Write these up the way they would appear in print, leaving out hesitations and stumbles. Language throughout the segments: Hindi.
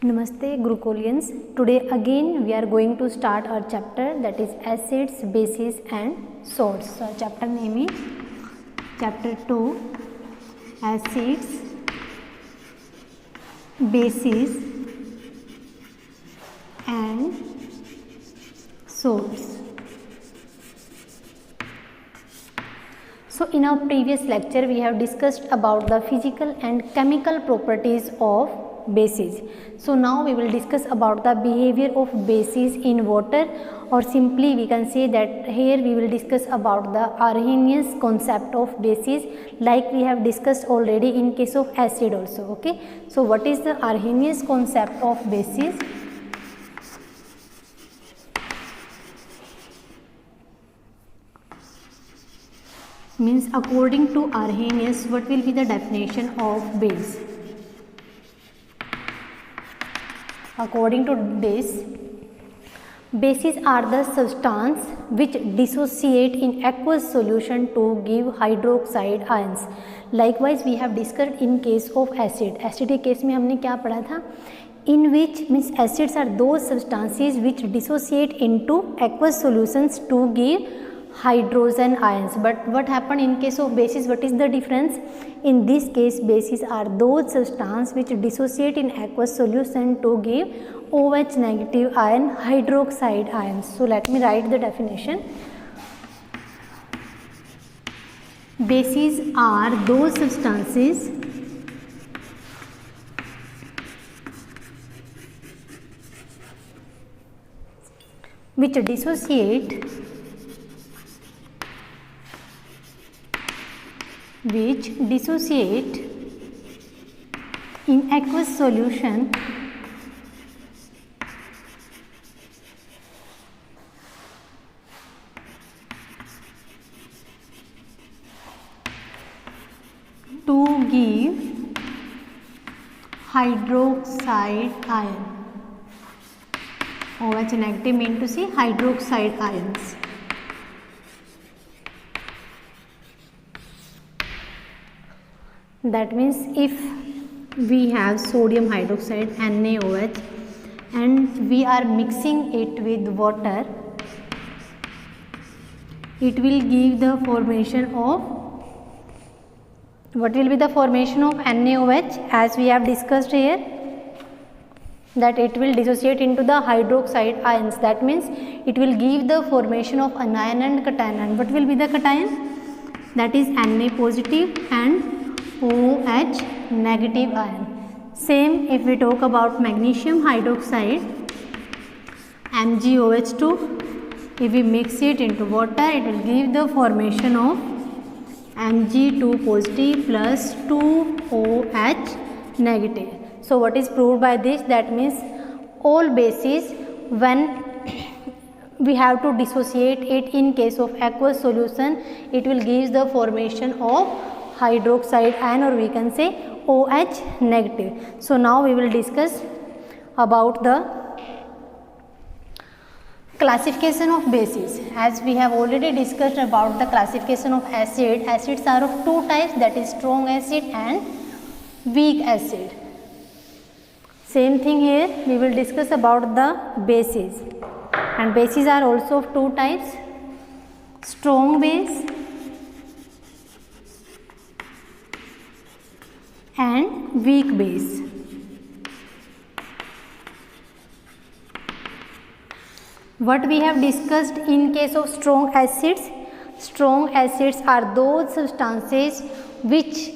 Namaste Gurukulians. Today again we are going to start our chapter, that is acids, bases and salts. So our chapter name is chapter 2, acids, bases and salts. So in our previous lecture we have discussed about the physical and chemical properties of bases. So now we will discuss about the behavior of bases in water, or simply we can say that here we will discuss about the Arrhenius concept of bases, like we have discussed already in case of acid also. Okay, so what is the Arrhenius concept of bases? Means according to Arrhenius, what will be the definition of base? According to this, bases are the substance which dissociate in aqueous solution to give hydroxide ions. Likewise we have discussed in case of acid. Acid के केस में हमने क्या पढ़ा था? In which means acids are those substances which dissociate into aqueous solutions to give hydrogen ions. But what happened in case of bases? What is the difference? In this case, bases are those substances which dissociate in aqueous solution to give OH negative ion, hydroxide ions. So let me write the definition. Bases are those substances which dissociate in aqueous solution to give hydroxide ion. OH negative mean to say hydroxide ions. That means if we have sodium hydroxide NaOH and we are mixing it with water, it will give the formation of, what will be the formation of NaOH? As we have discussed here, that it will dissociate into the hydroxide ions. That means it will give the formation of anion and cation. What will be the cation? That is Na positive and OH negative ion. Same if we talk about magnesium hydroxide MgOH2, if we mix it into water, it will give the formation of Mg2 positive plus 2OH negative. So what is proved by this? That means all bases, when we have to dissociate it in case of aqueous solution, it will give the formation of hydroxide ion, or we can say OH negative. So now we will discuss about the classification of bases. As we have already discussed about the classification of acid, acids are of two types, that is strong acid and weak acid. Same thing here, we will discuss about the bases, and bases are also of two types, strong base and weak base. What we have discussed in case of strong acids are those substances which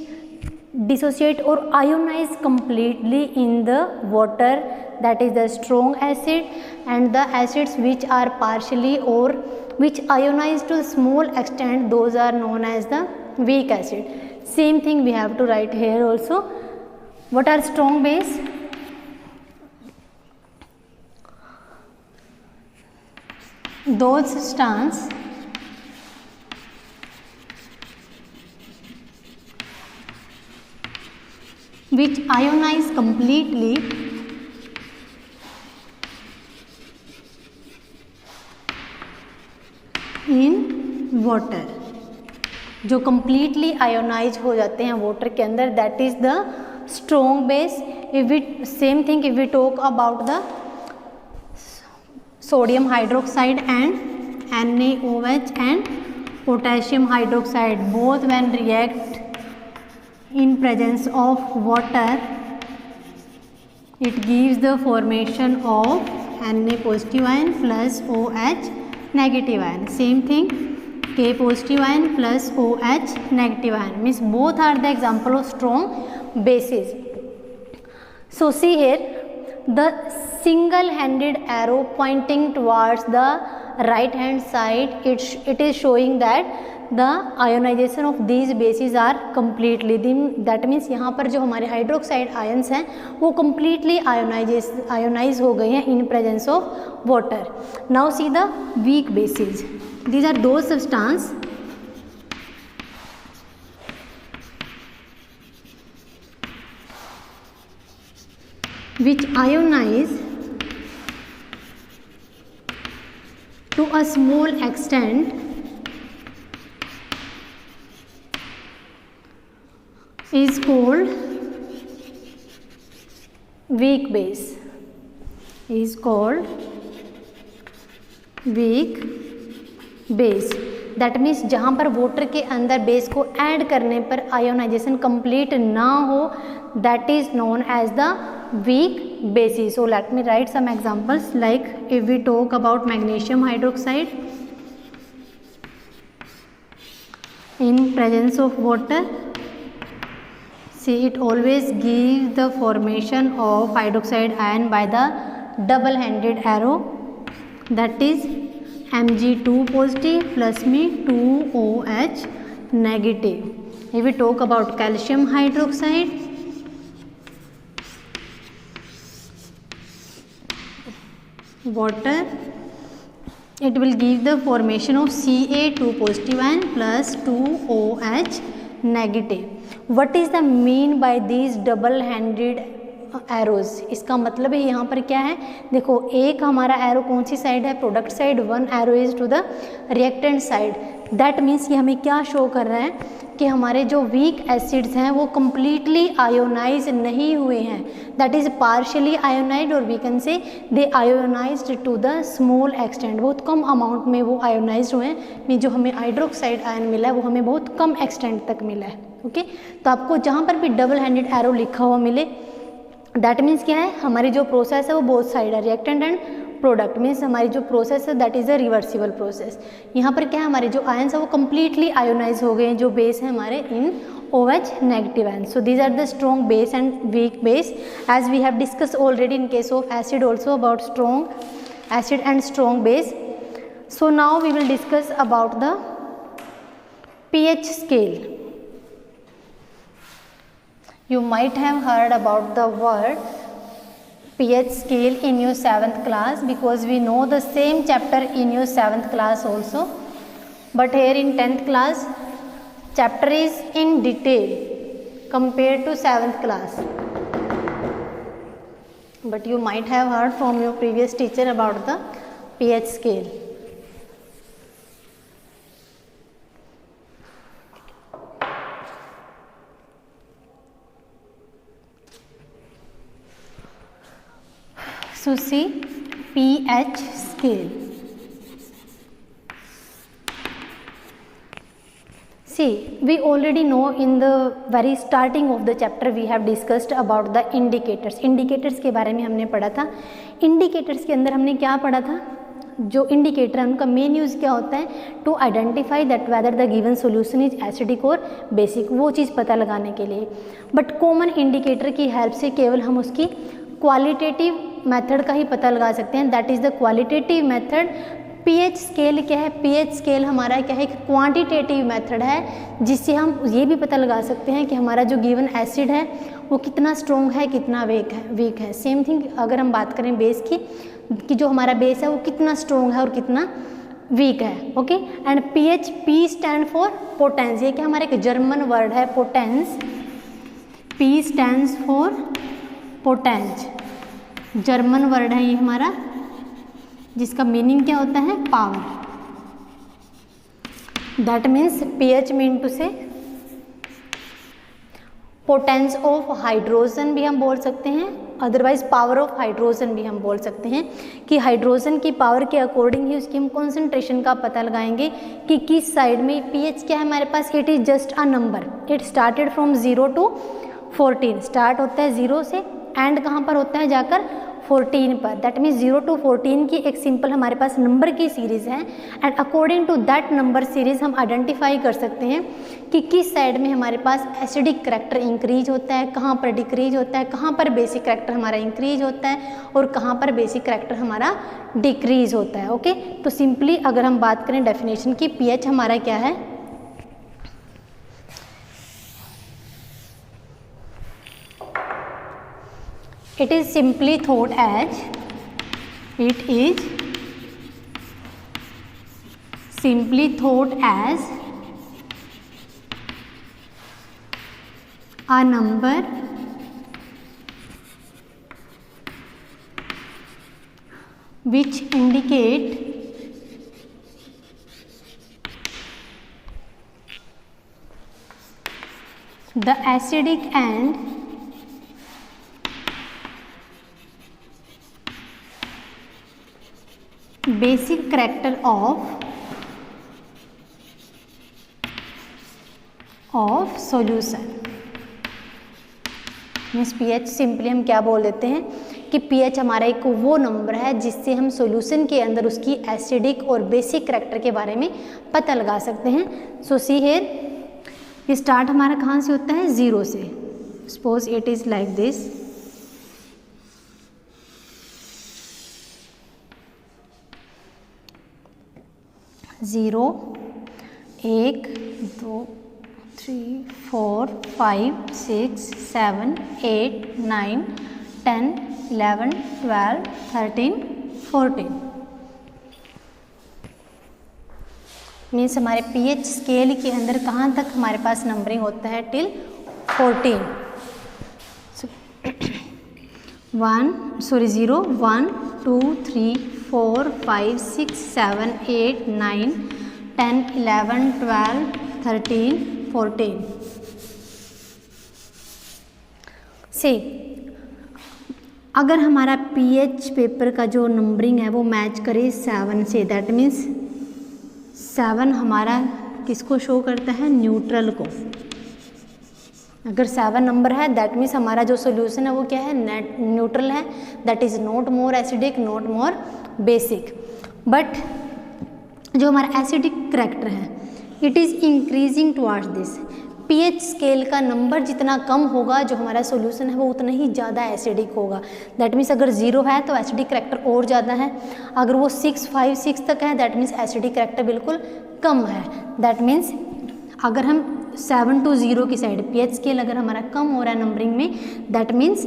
dissociate or ionize completely in the water, that is the strong acid, and the acids which are partially or which ionize to a small extent, those are known as the weak acid. Same thing we have to write here also. What are strong base? Those substances which ionize completely in water. जो completely आयोनाइज हो जाते हैं वाटर के अंदर, that is the strong base. If we same thing, if we talk about the sodium hydroxide and NaOH and potassium hydroxide, both when react in presence of water, it gives the formation of Na positive ion plus OH negative ion. Same thing, K positive ion plus OH negative ion, means both are the example of strong bases. So see here, the single-handed arrow pointing towards the right hand side, it is showing that the ionization of these bases are completely, that means यहाँ पर जो हमारे हाइड्रोक्साइड आयंस हैं वो completely आयोनाइज हो गए हैं in presence of water. Now see the weak bases. These are those substances which ionize to a small extent is called weak base, is called weak base. That means जहाँ पर वाटर के अंदर बेस को ऐड करने पर आयोनाइजेशन कंप्लीट ना हो, that is known as the weak bases. So let me write some examples, like if we talk about magnesium hydroxide in presence of water, see it always gives the formation of hydroxide ion by the double handed arrow, that is Mg2 positive plus me 2OH negative. If we talk about calcium hydroxide, water, it will give the formation of Ca2 positive ion plus 2OH negative. What is the mean by these double handed arrows? इसका मतलब है यहाँ पर क्या है, देखो एक हमारा एरो कौन सी साइड है, product side, one arrow is to the reactant side. That means ये हमें क्या शो कर रहा है कि हमारे जो वीक एसिड्स हैं वो कम्प्लीटली आयोनाइज नहीं हुए हैं, दैट इज पार्शियली आयोनाइज्ड, और we can say they ionised to the small extent, बहुत कम अमाउंट में वो आयोनाइज्ड हुए हैं. में जो हमें हाइड्रोक्साइड आयन मिला है वो हमें बहुत कम एक्सटेंट तक मिला है. ओके तो आपको जहाँ पर भी डबल हैंडेड एरो लिखा हुआ मिले, दैट मीन्स क्या है, हमारी जो प्रोसेस है वो बोथ साइड है, रिएक्टेंट एंड प्रोडक्ट, मीन्स हमारी जो प्रोसेस है that is a reversible process. यहाँ पर क्या है, हमारे जो आयंस है वो कम्प्लीटली आयोनाइज हो गए हैं, जो बेस है हमारे इन OH negative ions. So these are the strong base and weak base, as we have discussed already in case of acid also about strong acid and strong base. So now we will discuss about the pH scale. You might have heard about the word pH scale in your 7th class, because we know the same chapter in your 7th class also, but here in 10th class chapter is in detail compared to 7th class, but you might have heard from your previous teacher about the pH scale. So see pH scale. See, we already know in the very starting of the chapter we have discussed about the indicators. Indicators के बारे में हमने पढ़ा था. Indicators के अंदर हमने क्या पढ़ा था, जो इंडिकेटर है उनका मेन यूज़ क्या होता है, to identify that whether the given solution is acidic और बेसिक, वो चीज़ पता लगाने के लिए. बट कॉमन इंडिकेटर की हेल्प से केवल हम उसकी क्वालिटेटिव मेथड का ही पता लगा सकते हैं, that is the qualitative method. PH scale क्या है, पीएच स्केल हमारा क्या है, एक क्वांटिटेटिव मेथड है जिससे हम ये भी पता लगा सकते हैं कि हमारा जो गिवन एसिड है वो कितना स्ट्रॉन्ग है, कितना वीक है. सेम थिंग अगर हम बात करें बेस की, कि जो हमारा बेस है वो कितना स्ट्रॉन्ग है और कितना वीक है. Okay and pH, P stand for potenz, ये क्या हमारा एक जर्मन वर्ड है potenz, P stands for potenz, German word है ये हमारा, जिसका मीनिंग क्या होता है, power. That means pH mean to say potenz of hydrogen भी हम बोल सकते हैं, अदरवाइज पावर ऑफ हाइड्रोजन भी हम बोल सकते हैं कि हाइड्रोजन की पावर के अकॉर्डिंग ही उसकी हम कॉन्सेंट्रेशन का पता लगाएंगे कि किस साइड में। पीएच क्या है हमारे पास, it is just a number, it started from 0 to 14, start होता है 0 से, एंड कहाँ पर होता है जाकर 14 पर। दैट मीन्स 0 to 14 की एक सिंपल हमारे पास नंबर की सीरीज़ है, and according to that number series हम आइडेंटिफाई कर सकते हैं कि किस साइड में हमारे पास एसिडिक करैक्टर इंक्रीज होता है, कहाँ पर डिक्रीज होता है, कहाँ पर बेसिक करैक्टर हमारा इंक्रीज होता है और कहाँ पर बेसिक करैक्टर हमारा डिक्रीज होता है। ओके, तो सिंपली अगर हम बात करें डेफिनेशन की, पीएच हमारा क्या है, it is simply thought as a number which indicate the acidic and basic character of solution। Means pH simply हम क्या बोल देते हैं कि पीएच हमारा एक वो नंबर है जिससे हम सॉल्यूशन के अंदर उसकी एसिडिक और बेसिक करैक्टर के बारे में पता लगा सकते हैं। सो सी हियर, ये स्टार्ट हमारा कहाँ से होता है, 0 से। Suppose it is like this, zero, 1 2 3 4 5 6 7 8 9 10 11 12 13 14। Means हमारे पीएच स्केल के अंदर कहाँ तक हमारे पास नंबरिंग होता है, टिल 14। 0 1 2 3 4 5 6 7 8 9 10 11 12 13 14 से अगर हमारा पीएच पेपर का जो नंबरिंग है वो मैच करे 7 से, दैट मीन्स 7 हमारा किसको शो करता है, न्यूट्रल को। अगर 7 नंबर है दैट मीन्स हमारा जो सोल्यूशन है वो क्या है, न्यूट्रल है, that is not more acidic not more basic. But जो हमारा एसिडिक करैक्टर है it is increasing towards this. PH scale का नंबर जितना कम होगा जो हमारा सोल्यूशन है वो उतना ही ज़्यादा एसिडिक होगा। दैट मीन्स अगर 0 है तो एसिडिक करैक्टर और ज़्यादा है, अगर वो 6 5 6 तक है दैट मीन्स एसिडिक करैक्टर बिल्कुल कम है। दैट मीन्स अगर हम 7 to 0 की साइड पीएच स्केल अगर हमारा कम हो रहा है नंबरिंग में, that means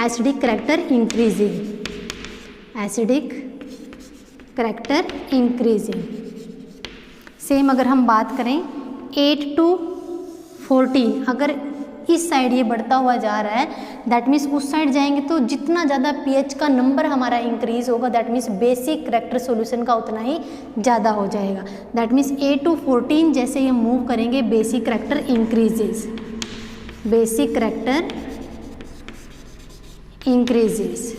acidic character increasing, acidic character increasing. Same अगर हम बात करें 8 to 14, अगर इस साइड ये बढ़ता हुआ जा रहा है दैट मीन्स उस साइड जाएंगे तो जितना ज़्यादा पीएच का नंबर हमारा इंक्रीज होगा that means basic character solution का उतना ही ज़्यादा हो जाएगा। दैट मीन्स 8 to 14 जैसे ये मूव करेंगे basic character increases, basic character increases.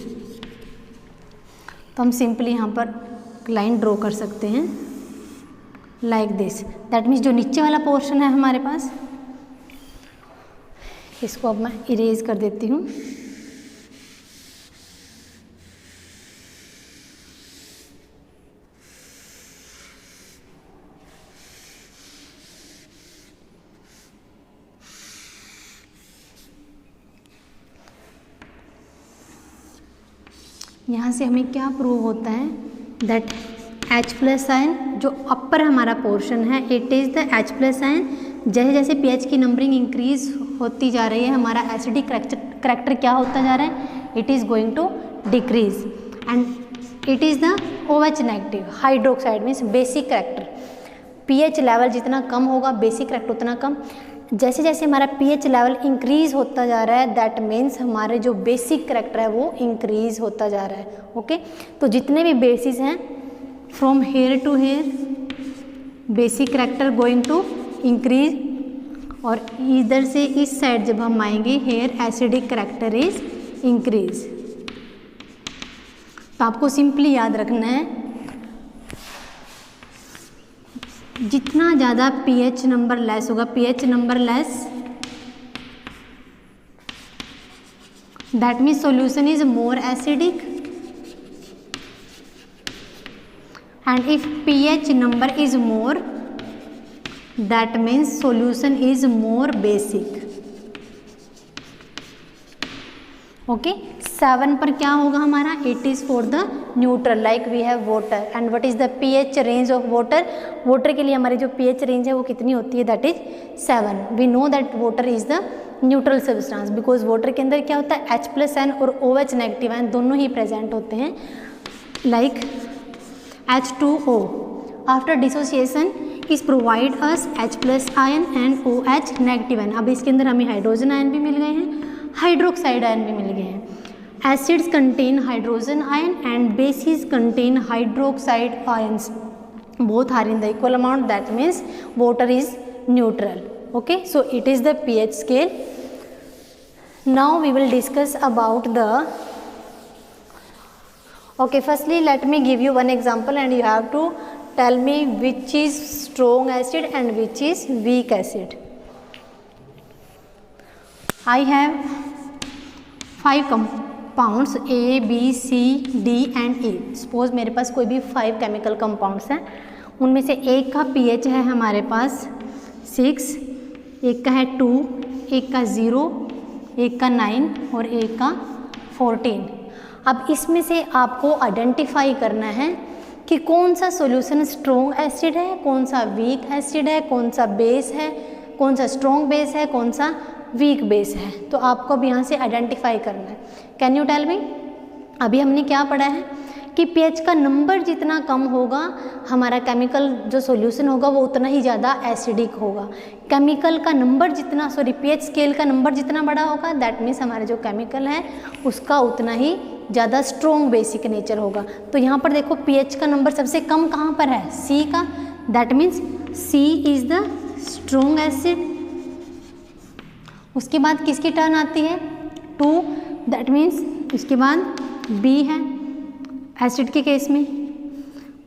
तो हम सिंपली यहाँ पर लाइन ड्रॉ कर सकते हैं लाइक दिस। दैट मीन्स जो नीचे वाला पोर्शन है हमारे पास, इसको अब मैं इरेज कर देती हूँ। यहाँ से हमें क्या प्रूव होता है, दैट H+ आयन जो अपर हमारा पोर्शन है it is the H+ ion. जैसे जैसे पीएच की नंबरिंग इंक्रीज होती जा रही है हमारा एसिडिक करैक्टर क्या होता जा रहा है, it is going to decrease and it is the OH negative hydroxide means basic character. PH level जितना कम होगा बेसिक करैक्टर उतना कम। जैसे जैसे हमारा पीएच लेवल इंक्रीज होता जा रहा है दैट मीन्स हमारे जो बेसिक करैक्टर है वो इंक्रीज होता जा रहा है। ओके, तो जितने भी बेसिस हैं from here to here basic character going to increase और इधर से इस साइड जब हम आएंगे here acidic character is increase. तो आपको सिंपली याद रखना है जितना ज़्यादा pH नंबर लेस होगा, pH number less that means solution is more acidic, and if pH number is more that means solution is more basic. okay 7 पर क्या होगा हमारा, it is for the neutral like we have water and what is the pH range of water, water के लिए हमारी जो pH range है वो कितनी होती है, that is 7. we know that water is the neutral substance because water के अंदर क्या होता है H+N और OH नेगेटिव आयन दोनों ही प्रेजेंट होते हैं like H2O after dissociation is provide us H plus ion and OH negative ion. अब इसके अंदर हमें हाइड्रोजन आयन भी मिल गए हैं, हाइड्रोक्साइड आयन भी मिल गए हैं. Acids contain hydrogen ion and bases contain hydroxide ions, both are in the equal amount, that means water is neutral. okay so it is the pH scale. Now we will discuss about the okay firstly let me give you one example and you have to tell me which is strong acid and which is weak acid. I have 5 compounds A, B, C, D and E. suppose मेरे पास कोई भी 5 chemical compounds हैं, उनमें से एक का pH है हमारे पास 6, एक का है 2, एक का 0, एक का 9 और एक का 14. अब इसमें से आपको आइडेंटिफाई करना है कि कौन सा सॉल्यूशन स्ट्रॉन्ग एसिड है, कौन सा वीक एसिड है, कौन सा बेस है, कौन सा स्ट्रॉन्ग बेस है, कौन सा वीक बेस है. तो आपको अब यहाँ से आइडेंटिफाई करना है. कैन यू टेल मी, अभी हमने क्या पढ़ा है कि pH का नंबर जितना कम होगा हमारा केमिकल जो सॉल्यूशन होगा वो उतना ही ज़्यादा एसिडिक होगा. केमिकल का नंबर जितना pH स्केल का नंबर जितना बड़ा होगा दैट मीन्स हमारा जो केमिकल है उसका उतना ही ज़्यादा स्ट्रॉन्ग बेसिक नेचर होगा. तो यहाँ पर देखो pH का नंबर सबसे कम कहाँ पर है, C का, that means C is the strong acid. उसके बाद किसकी टर्न आती है 2, दैट मीन्स उसके बाद B है एसिड के केस में,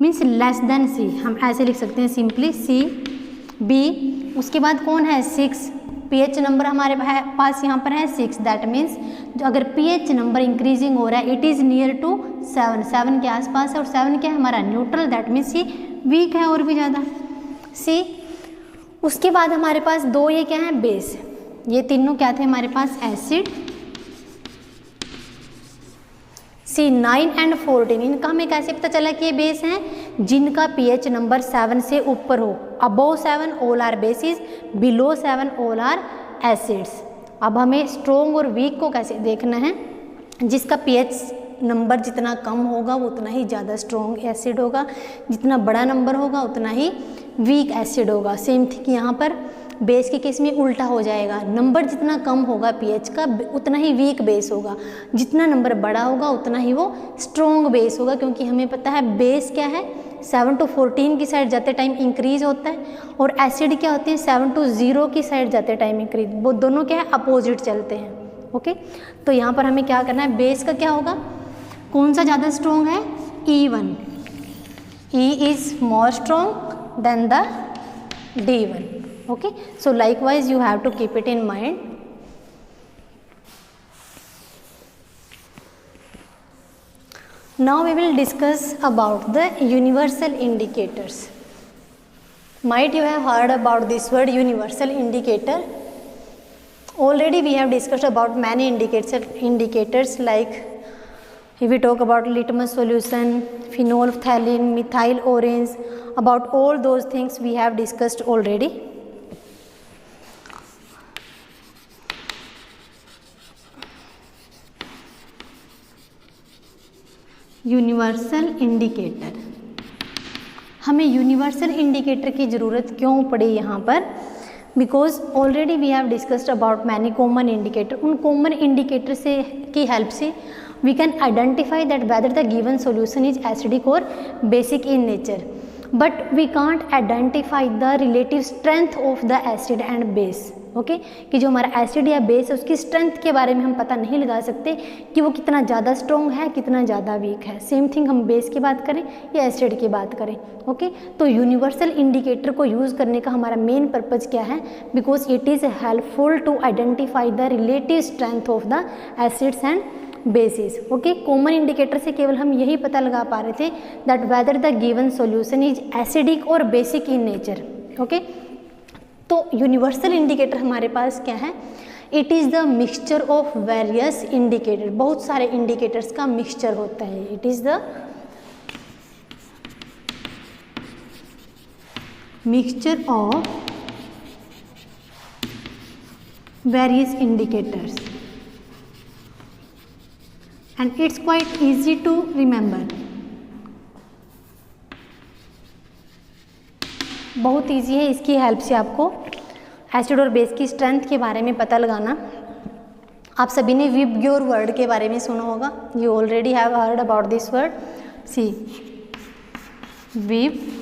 मीन्स लेस देन C, हम ऐसे लिख सकते हैं सिंपली C B. उसके बाद कौन है 6, pH नंबर हमारे पास यहाँ पर है 6, दैट मीन्स जो अगर pH नंबर इंक्रीजिंग हो रहा है इट इज़ नियर टू 7 के आसपास है और 7 क्या है हमारा न्यूट्रल, दैट मीन्स ये वीक है और भी ज़्यादा C. उसके बाद हमारे पास 2 ये क्या है बेस, ये तीनों क्या थे हमारे पास एसिड. C9 एंड 14 इनका हमें कैसे पता चला कि ये बेस हैं, जिनका pH नंबर 7 से ऊपर हो. Above 7 all are bases, below 7 all are acids. अब हमें स्ट्रॉन्ग और वीक को कैसे देखना है, जिसका pH नंबर जितना कम होगा वो उतना ही ज़्यादा स्ट्रॉन्ग एसिड होगा, जितना बड़ा नंबर होगा उतना ही वीक एसिड होगा. सेम थिंग यहाँ पर बेस के केस में उल्टा हो जाएगा, नंबर जितना कम होगा pH का उतना ही वीक बेस होगा, जितना नंबर बड़ा होगा उतना ही वो स्ट्रॉन्ग बेस होगा. क्योंकि हमें पता है बेस क्या है 7 to 14 की साइड जाते टाइम इंक्रीज होता है और एसिड क्या होते हैं 7 to 0 की साइड जाते टाइम इंक्रीज, वो दोनों क्या है अपोजिट चलते हैं. ओके तो यहाँ पर हमें क्या करना है, बेस का क्या होगा, कौन सा ज़्यादा स्ट्रॉन्ग है E1, E is more strong than the D1. okay so likewise you have to keep it in mind. Now we will discuss about the universal indicators. Might you have heard about this word universal indicator. Already we have discussed about many indicators like if we talk about litmus solution, phenolphthalein, methyl orange, about all those things we have discussed already. Universal indicator, हमें यूनिवर्सल इंडिकेटर की ज़रूरत क्यों पड़ी यहाँ पर, because already we have discussed about many common indicator. उन कॉमन इंडिकेटर से की हेल्प से we can identify that whether the given solution is acidic और basic in nature, but we can't identify the relative strength of the acid and base. Okay, कि जो हमारा एसिड या बेस है उसकी स्ट्रेंथ के बारे में हम पता नहीं लगा सकते कि वो कितना ज़्यादा स्ट्रॉन्ग है, कितना ज़्यादा वीक है। सेम थिंग हम बेस की बात करें या एसिड की बात करें। ओके, तो यूनिवर्सल इंडिकेटर को यूज़ करने का हमारा मेन पर्पज़ क्या है? Because it is helpful to identify the relative strength of the acids and bases. Okay, common indicator से केवल हम यही पता लगा पा रहे थे that whether the given solution is acidic और बेसिक इन नेचर। ओके, तो यूनिवर्सल इंडिकेटर हमारे पास क्या है? It is the mixture of various indicator, बहुत सारे इंडिकेटर्स का मिक्सचर होता है। It is the mixture of various indicators and it's quite easy to remember। बहुत इजी है इसकी हेल्प से आपको एसिड और बेस की स्ट्रेंथ के बारे में पता लगाना। आप सभी ने विबग्योर वर्ड के बारे में सुना होगा, you already have heard about this word. See VIBGYOR,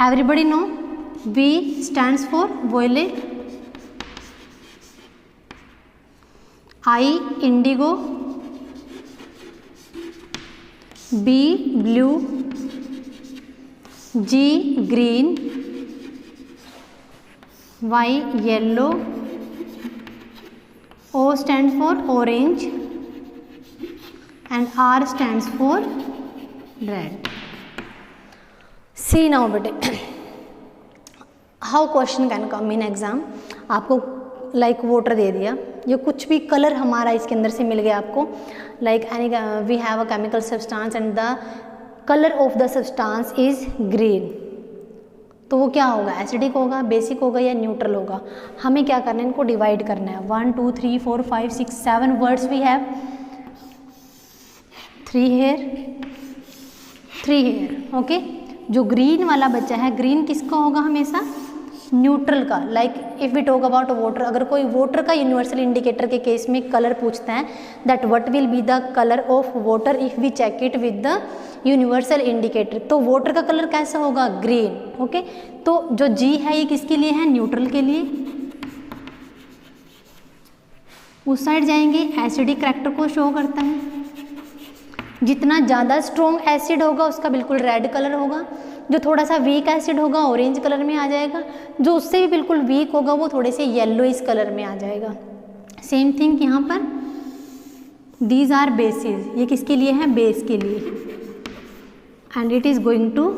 everybody know V stands for violet, I indigo, B blue, G green, Y yellow, O stands for orange and R stands for red। See now bete how question can come in exam। आपको लाइक वाटर दे दिया, ये कुछ भी कलर हमारा इसके अंदर से मिल गया आपको, like any we have a chemical substance and the colour of the substance is green, तो वो क्या होगा? एसिडिक होगा, बेसिक होगा या न्यूट्रल होगा? हमें क्या करना है? इनको डिवाइड करना है। 1 2 3 4 5 6 7 words we have, 3 here, 3 here. Okay, जो ग्रीन वाला बच्चा है, ग्रीन किसका होगा? हमेशा न्यूट्रल का। Like if we talk about water, अगर कोई वाटर का यूनिवर्सल इंडिकेटर के केस में कलर पूछता है, that what will be the colour of water if we check it with the universal indicator, तो वाटर का कलर कैसा होगा? ग्रीन। ओके, तो जो जी है ये किसके लिए है? न्यूट्रल के लिए। उस साइड जाएंगे, एसिडिक करैक्टर को शो करता है। जितना ज़्यादा स्ट्रॉन्ग एसिड होगा उसका बिल्कुल रेड कलर होगा, जो थोड़ा सा वीक एसिड होगा ऑरेंज कलर में आ जाएगा, जो उससे भी बिल्कुल वीक होगा वो थोड़े से येलोइश कलर में आ जाएगा। सेम थिंग यहाँ पर, दीज आर बेसिस, ये किसके लिए है? बेस के लिए। And it is going to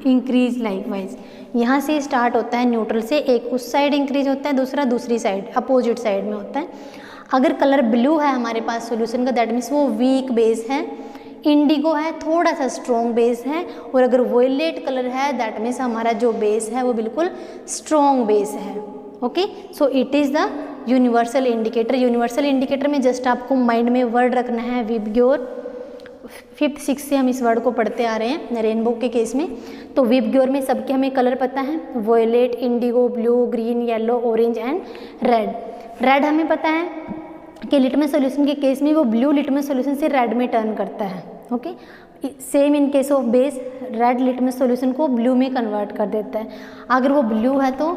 increase likewise. यहाँ से स्टार्ट होता है न्यूट्रल से, एक उस साइड इंक्रीज होता है, दूसरा दूसरी साइड अपोजिट साइड में होता है। अगर कलर ब्लू है हमारे पास सॉल्यूशन का, दैट मीन्स वो वीक बेस है। इंडिगो है, थोड़ा सा स्ट्रॉन्ग बेस है। और अगर वोयलेट कलर है, दैट मीन्स हमारा जो बेस है वो बिल्कुल स्ट्रॉन्ग बेस है। Okay, so it is the universal indicator. Universal indicator में जस्ट आपको माइंड में वर्ड रखना है विबग्योर। 5th 6th से हम इस वर्ड को पढ़ते आ रहे हैं रेनबो के केस में। तो विबग्योर में सबके हमें कलर पता है, violet, indigo, blue, green, yellow, orange and red. Red हमें पता है कि लिटमस सॉल्यूशन के केस में वो ब्लू लिटमस सॉल्यूशन से रेड में टर्न करता है। Okay, same in case of base, red litmus solution को ब्लू में कन्वर्ट कर देता है। अगर वो ब्लू है तो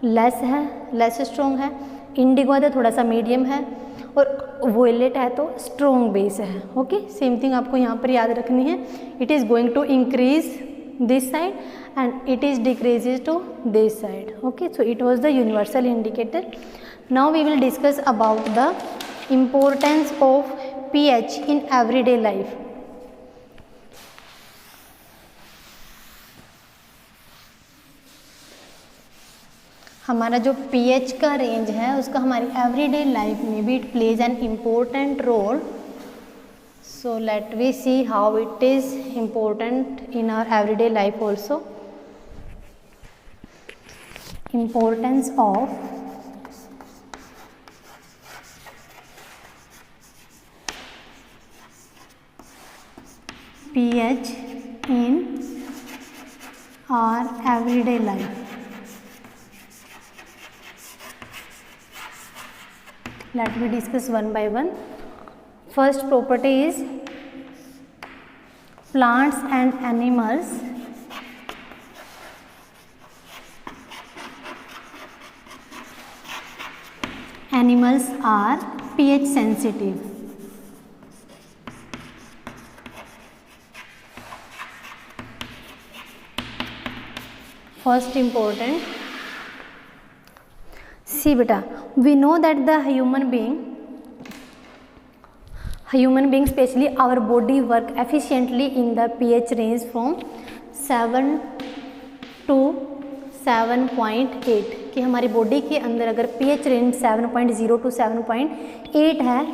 लेस है, लेस स्ट्रॉन्ग है, इंडिगो है तो थोड़ा सा मीडियम है, और वोयलेट है तो स्ट्रॉन्ग बेस है। ओके, सेम थिंग आपको यहाँ पर याद रखनी है। It is going to increase this side and it is decreases to this side. Okay, so it was the universal indicator. Now we will discuss about the importance of pH in everyday life. हमारा जो pH का रेंज है उसका हमारी एवरीडे लाइफ में भी it plays an important role. So let we see how it is important in our everyday life also. Importance of pH in our everyday life. Let me discuss one by one. First property is plants and animals animals are pH sensitive. First important, see beta, we know that the human being especially our body work efficiently in the pH range from 7 to 7.8 कि हमारी बॉडी के अंदर अगर pH रेंज 7.0 टू 7.8 है,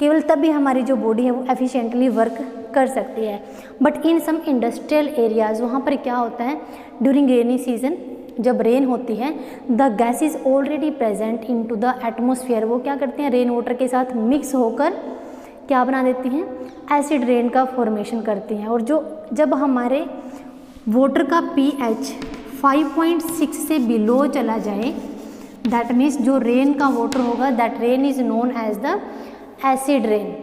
केवल तभी हमारी जो बॉडी है वो एफिशिएंटली वर्क कर सकती है. But in some industrial areas वहाँ पर क्या होता है, ड्यूरिंग रेनी सीजन जब रेन होती है, the gas is already present in to the atmosphere. वो क्या करते हैं, रेन वाटर के साथ मिक्स होकर क्या बना देती हैं, एसिड रेन का फॉर्मेशन करती हैं. और जब हमारे वाटर का pH 5.6 से बिलो चला जाए, दैट मीन्स जो रेन का वाटर होगा, that rain is known as the acid rain.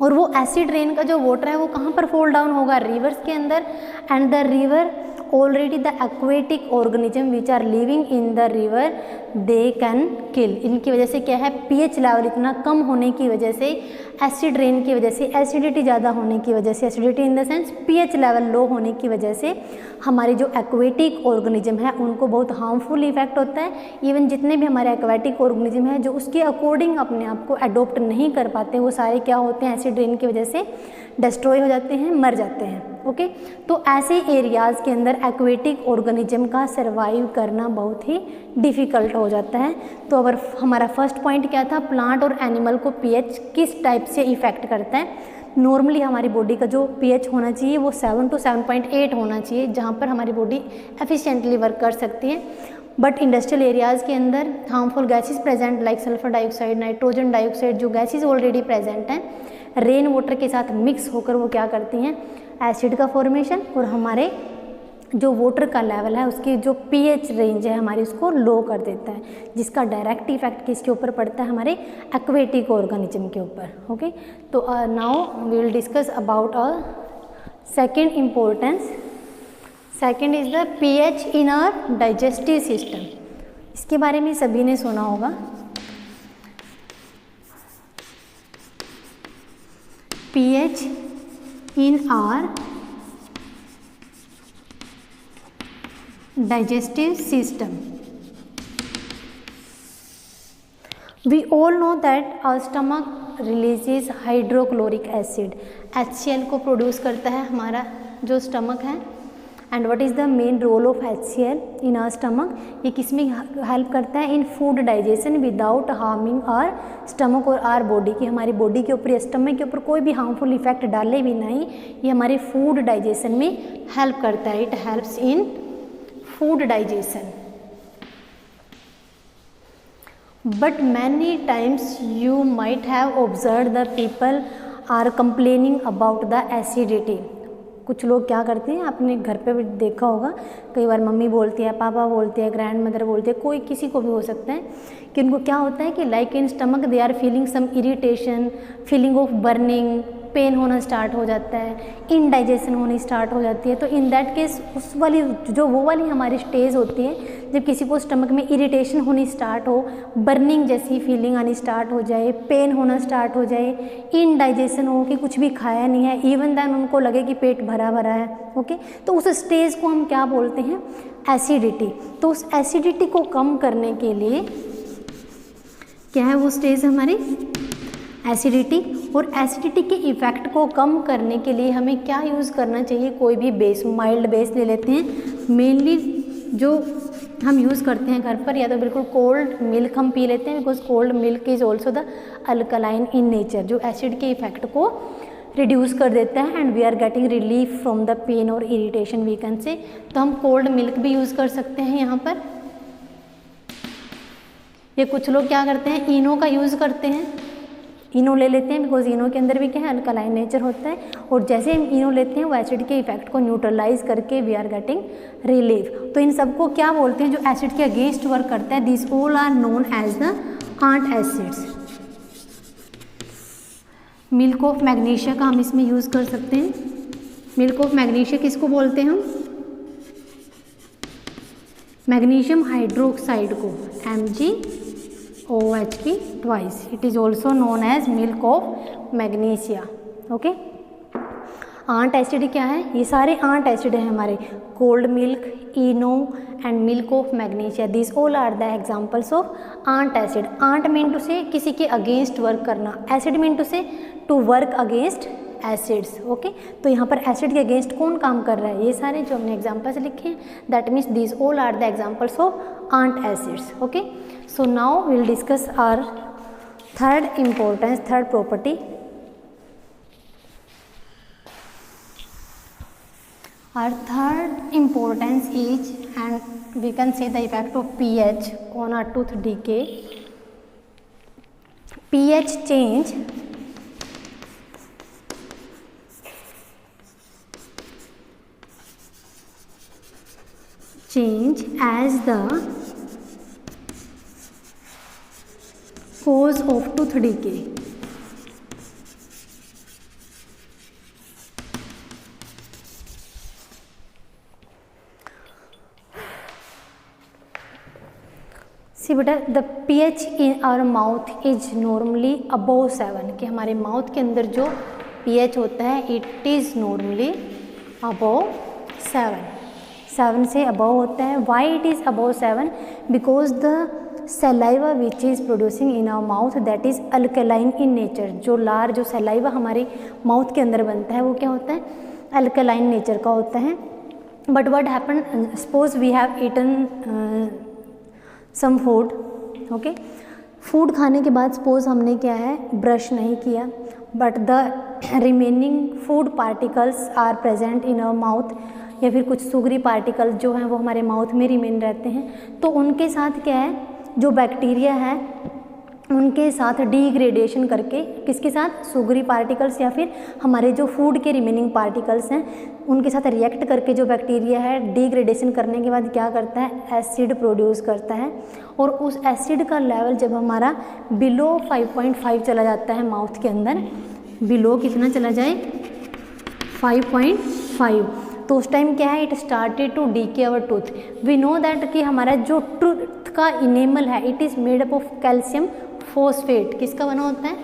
और वो एसिड रेन का जो वाटर है वो कहाँ पर फॉल डाउन होगा, रिवर्स के अंदर. And the river already the aquatic organism which are living in the river they can kill. इनकी वजह से क्या है, pH लेवल इतना कम होने की वजह से, एसिड रेन की वजह से, एसिडिटी ज़्यादा होने की वजह से, acidity in the sense pH level low होने की वजह से हमारी जो एक्वेटिक ऑर्गेनिज्म है उनको बहुत हार्मफुल इफेक्ट होता है. इवन जितने भी हमारे एक्वेटिक ऑर्गेनिज्म है जो उसके अकॉर्डिंग अपने आप को अडोप्ट नहीं कर पाते, वो सारे क्या होते हैं, एसिड रेन की वजह से डिस्ट्रॉय हो जाते हैं, मर जाते हैं. ओके, तो ऐसे एरियाज़ के अंदर एक्वेटिक ऑर्गेनिज्म का सर्वाइव करना बहुत ही डिफ़िकल्ट हो जाता है. तो अगर हमारा फर्स्ट पॉइंट क्या था, प्लांट और एनिमल को pH किस टाइप से इफ़ेक्ट करता है. नॉर्मली हमारी बॉडी का जो pH होना चाहिए वो 7 टू 7.8 होना चाहिए, जहाँ पर हमारी बॉडी एफिशिएंटली वर्क कर सकती है. बट इंडस्ट्रियल एरियाज़ के अंदर harmful gases present like sulphur dioxide, nitrogen dioxide, जो गैसेस ऑलरेडी प्रेजेंट हैं, रेन वाटर के साथ मिक्स होकर वो क्या करती हैं, एसिड का फॉर्मेशन, और हमारे जो वाटर का लेवल है उसकी जो pH रेंज है हमारी उसको लो कर देता है, जिसका डायरेक्ट इफेक्ट किसके ऊपर पड़ता है, हमारे एक्वेटिक ऑर्गेनिज्म के ऊपर. ओके, तो now we will discuss about second importance. Second is the pH in our digestive system. इसके बारे में सभी ने सुना होगा. pH in our digestive system. We all know that our stomach releases hydrochloric acid. HCl को प्रोड्यूस करता है हमारा जो स्टमक है. And what is the main role of HCl in our stomach, ये किस में हेल्प करता है, in food digestion without harming our stomach और आवर बॉडी. की हमारी बॉडी के ऊपर या स्टमक के ऊपर कोई भी हार्मफुल इफेक्ट डाले भी नहीं, ये हमारे फूड डाइजेशन में हेल्प करता है. It helps in food digestion. But many times you might have observe the people are complaining about the acidity. कुछ लोग क्या करते हैं, आपने घर पे भी देखा होगा, कई बार मम्मी बोलती है, पापा बोलते हैं, ग्रैंड मदर बोलते हैं, कोई किसी को भी हो सकता है कि उनको क्या होता है कि like in stomach they are feeling some irritation, feeling of burning, pain होना स्टार्ट हो जाता है, इनडाइजेशन होनी स्टार्ट हो जाती है. तो इन दैट केस उस वाली जो वो वाली हमारी स्टेज होती है जब किसी को स्टमक में इरिटेशन होनी स्टार्ट हो, बर्निंग जैसी फीलिंग आनी स्टार्ट हो जाए, पेन होना स्टार्ट हो जाए, इनडाइजेशन हो कि कुछ भी खाया नहीं है, इवन देन उनको लगे कि पेट भरा भरा है. ओके, तो उस स्टेज को हम क्या बोलते हैं, एसिडिटी. तो उस एसिडिटी को कम करने के लिए क्या है वो स्टेज हमारी एसिडिटी. और एसिडिटी के इफ़ेक्ट को कम करने के लिए हमें क्या यूज़ करना चाहिए, कोई भी बेस, माइल्ड बेस ले लेते हैं. मेनली जो हम यूज़ करते हैं घर पर, या तो बिल्कुल कोल्ड मिल्क हम पी लेते हैं, because cold milk is also the alkaline in nature, जो एसिड के इफ़ेक्ट को रिड्यूस कर देता है. And we are getting relief from the pain और इरिटेशन वी कैन से. तो हम कोल्ड मिल्क भी यूज़ कर सकते हैं यहाँ पर. ये कुछ लोग क्या करते हैं, इनो का यूज़ करते हैं, इनो ले लेते हैं, बिकॉज इनो के अंदर भी क्या है, अल्कलाइन नेचर होता है. और जैसे हम इनो लेते हैं वो एसिड के इफेक्ट को न्यूट्रलाइज करके वी आर गेटिंग रिलीफ. तो इन सबको क्या बोलते हैं, जो एसिड के अगेंस्ट वर्क करता है, this all are known as the antacids. Milk of magnesia का हम इसमें यूज़ कर सकते हैं. मिल्क ऑफ मैग्नीशिया किसको बोलते हैं हम, मैग्नीशियम हाइड्रोक्साइड को, Mg OH की twice. It is also known as milk of magnesia. Okay. Antacid क्या है? ये सारे आंट एसिड हैं हमारे. Cold milk, Eno and milk of magnesia, this all are the examples of antacid. Ant mean to say किसी के अगेंस्ट वर्क करना, acid mean to say to work against acids. Okay. तो यहाँ पर एसिड के अगेंस्ट कौन काम कर रहा है? ये सारे जो हमने एग्जाम्पल्स लिखे हैं, that means this all are the examples of antacids. Okay. So now we will discuss our third property. Our third importance is, and we can say the effect of pH on our tooth decay. pH change as the cause of tooth decay. See बेटा, the pH in our mouth is normally above 7, कि हमारे माउथ के अंदर जो pH होता है इट इज़ नॉर्मली अबव 7 से अबव होता है. Why it is above 7? Because the saliva which is producing in our mouth that is alkaline in nature. जो सलाइवा हमारे माउथ के अंदर बनता है वो क्या होता है? अल्कलाइन नेचर का होता है. But what happen, suppose we have eaten some food. Okay. Food खाने के बाद सपोज हमने क्या है, ब्रश नहीं किया, but the remaining food particles are present in our mouth, या फिर कुछ सुगरी पार्टिकल्स जो हैं वो हमारे माउथ में रिमेन रहते हैं. तो उनके साथ क्या है, जो बैक्टीरिया है उनके साथ डिग्रेडेशन करके, किसके साथ? सुगरी पार्टिकल्स या फिर हमारे जो फूड के रिमेनिंग पार्टिकल्स हैं उनके साथ रिएक्ट करके जो बैक्टीरिया है डिग्रेडेशन करने के बाद क्या करता है? एसिड प्रोड्यूस करता है. और उस एसिड का लेवल जब हमारा बिलो 5.5 चला जाता है माउथ के अंदर, बिलो कितना चला जाए? 5.5. तो उस टाइम क्या है? It started to decay our tooth. We know that कि हमारा जो टूथ का इनेमल है it is made up of calcium phosphate. किसका बना होता है?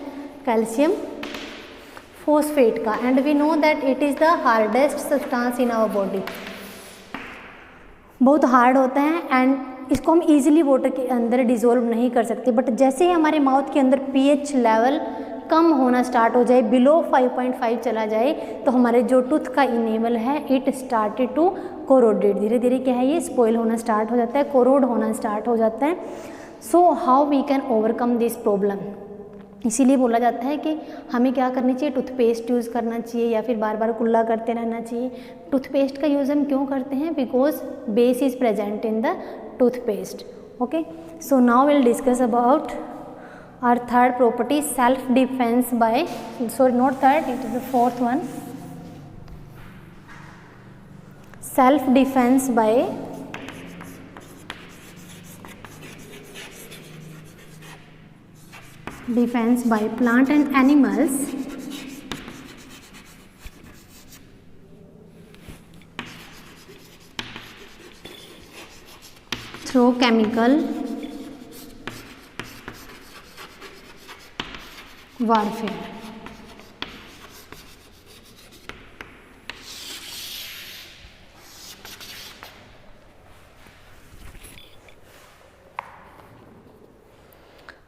कैल्शियम फोस्फेट का. And we know that it is the hardest substance in our body. बहुत हार्ड होता है एंड इसको हम इजीली वाटर के अंदर डिज़ोल्व नहीं कर सकते. बट जैसे ही हमारे माउथ के अंदर pH लेवल कम होना स्टार्ट हो जाए, बिलो 5.5 चला जाए, तो हमारे जो टूथ का इनेमल है इट स्टार्टेड टू कोरोडेड. धीरे धीरे क्या है? ये स्पॉइल होना स्टार्ट हो जाता है, कोरोड होना स्टार्ट हो जाता है. So how we can overcome this problem? इसीलिए बोला जाता है कि हमें क्या करनी चाहिए? टूथपेस्ट यूज़ करना चाहिए या फिर बार बार कुल्ला करते रहना चाहिए. टूथपेस्ट का यूज़ हम क्यों करते हैं? Because base is present in the toothpaste. Okay. So now will discuss about our third property, self defense by, sorry not third, it is the fourth one, self defense by plant and animals through chemical warfare.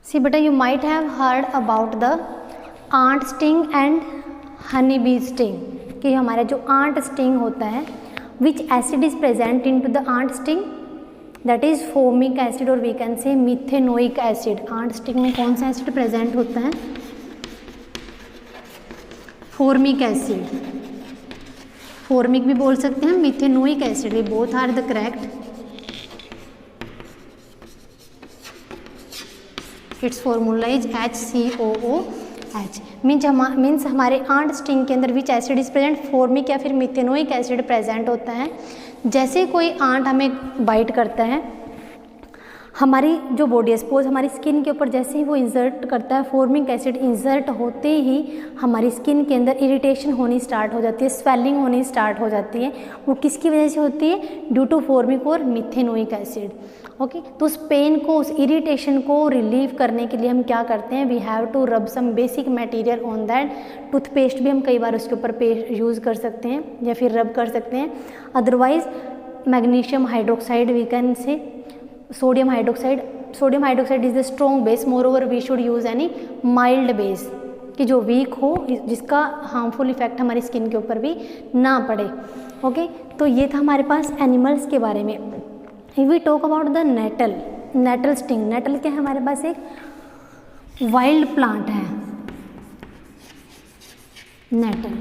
See beta, you might have heard about the ant sting and honey bee sting. कि हमारा जो ant sting होता है, which acid is present into the ant sting? That is formic acid or we can say methanoic acid. ant sting में कौन सा एसिड प्रेजेंट होता है? Formic acid. फॉर्मिक भी बोल सकते हैं, मिथेनोइक एसिड. ये both are the correct. Its formula is HCOOH. Means हमारे आंट स्टिंग के अंदर which acid is present? Formic या फिर मिथेनोइक एसिड प्रेजेंट होता है. जैसे कोई आंट हमें बाइट करता है, हमारी जो बॉडी है, सपोज हमारी स्किन के ऊपर जैसे ही वो इंसर्ट करता है फॉर्मिक एसिड, इंसर्ट होते ही हमारी स्किन के अंदर इरिटेशन होनी स्टार्ट हो जाती है, स्वेलिंग होनी स्टार्ट हो जाती है। वो किसकी वजह से होती है? ड्यू टू फॉर्मिक और मिथेनोइक एसिड। ओके, तो उस पेन को, उस इरिटेशन को रिलीव करने के लिए हम क्या करते हैं? We have to rub some basic material on that. Toothpaste भी हम कई बार उसके ऊपर यूज़ कर सकते हैं या फिर रब कर सकते हैं। Otherwise magnesium hydroxide we can say, sodium hydroxide is the strong base, moreover we should use any mild base कि जो वीक हो, जिसका हार्मफुल इफेक्ट हमारी स्किन के ऊपर भी ना पड़े। ओके, तो ये था हमारे पास एनिमल्स के बारे में। If we talk about the nettle sting, nettle क्या है? हमारे पास एक वाइल्ड प्लांट है, नेटल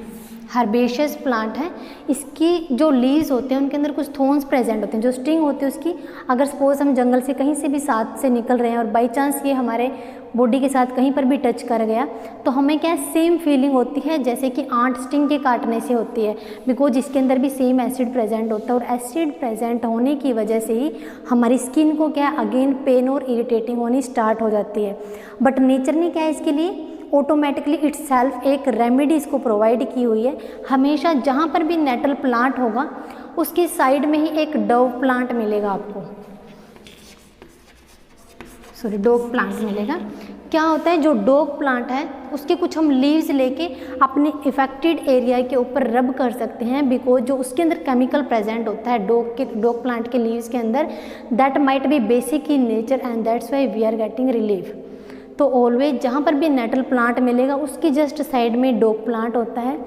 हर्बेशियस प्लांट है। इसकी जो लीव्स होते हैं उनके अंदर कुछ थॉर्न्स प्रेजेंट होते हैं। जो स्टिंग होती है उसकी, अगर सपोज हम जंगल से कहीं से भी साथ से निकल रहे हैं और बाई चांस ये हमारे बॉडी के साथ कहीं पर भी टच कर गया तो हमें क्या सेम फीलिंग होती है जैसे कि आंट स्टिंग के काटने से होती है, बिकॉज इसके अंदर भी सेम एसिड प्रेजेंट होता है। और एसिड प्रेजेंट होने की वजह से ही हमारी स्किन को क्या अगेन पेन और इरिटेटिंग होनी स्टार्ट हो जाती है। बट नेचर ने क्या है इसके लिए ऑटोमेटिकली इट्सेल्फ एक रेमेडी इसको प्रोवाइड की हुई है। हमेशा जहाँ पर भी नेटल प्लांट होगा उसकी साइड में ही एक डव प्लांट मिलेगा आपको, डोग प्लांट मिलेगा। क्या होता है, जो डोग प्लांट है उसके कुछ हम लीव्स लेके अपने इफेक्टेड एरिया के ऊपर रब कर सकते हैं, बिकॉज जो उसके अंदर केमिकल प्रेजेंट होता है डोग प्लांट के लीव्स के अंदर, that might be basic in nature and that's why we are getting relief. तो ऑलवेज जहाँ पर भी नेटल प्लांट मिलेगा उसकी जस्ट साइड में डोग प्लांट होता है।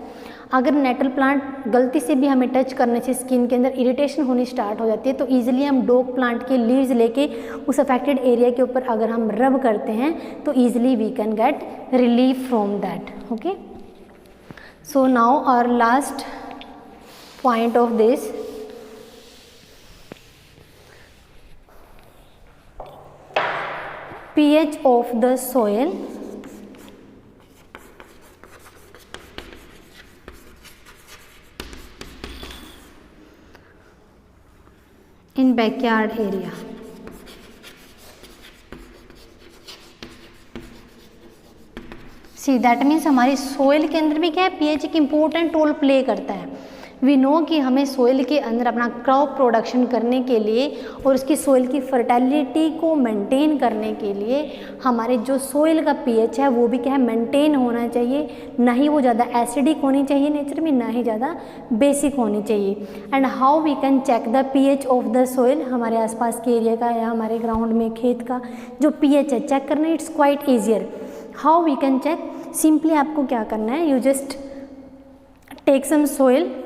अगर नेटल प्लांट गलती से भी हमें टच करने से स्किन के अंदर इरिटेशन होनी स्टार्ट हो जाती है तो ईजिली हम डोग प्लांट के लीव्स लेके उस अफेक्टेड एरिया के ऊपर अगर हम रब करते हैं तो easily we can get relief from that. Okay, so now our last point of this, pH of the soil in backyard area। See that means हमारी सोइल के अंदर भी क्या है, पीएच एक इम्पोर्टेंट रोल प्ले करता है। वी नो कि हमें सोइल के अंदर अपना क्रॉप प्रोडक्शन करने के लिए और उसकी सोइल की फर्टिलिटी को मेंटेन करने के लिए हमारे जो सोइल का पीएच है वो भी क्या है, मेंटेन होना चाहिए। ना ही वो ज़्यादा एसिडिक होनी चाहिए नेचर में, ना ही ज़्यादा बेसिक होनी चाहिए। And how we can check the pH of the soil, हमारे आसपास के एरिया का या हमारे ग्राउंड में खेत का जो पीएच है चेक करना, it's quite easier. How we can check, simply आपको क्या करना है, you just take some soil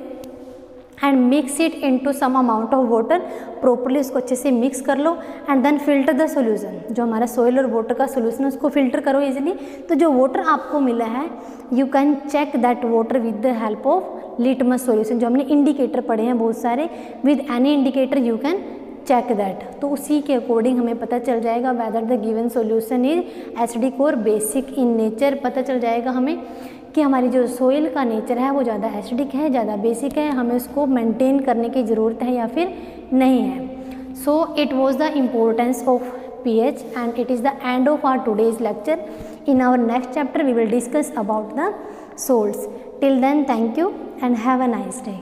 and mix it into some amount of water, properly उसको अच्छे से मिक्स कर लो and then filter the solution. जो हमारा सोइल और वाटर का सॉल्यूशन है उसको फिल्टर करो इजीली। तो जो वाटर आपको मिला है you can check that water with the help of litmus solution. जो हमने इंडिकेटर पढ़े हैं बहुत सारे, with any indicator you can check that. तो उसी के अकॉर्डिंग हमें पता चल जाएगा whether the given solution is acidic और बेसिक इन नेचर। पता चल जाएगा हमें कि हमारी जो सोइल का नेचर है वो ज़्यादा एसिडिक है, ज़्यादा बेसिक है, हमें उसको मेंटेन करने की ज़रूरत है या फिर नहीं है। So it was the importance of pH and it is the end of our today's lecture. In our next chapter we will discuss about the salts. Till then, thank you and have a nice day.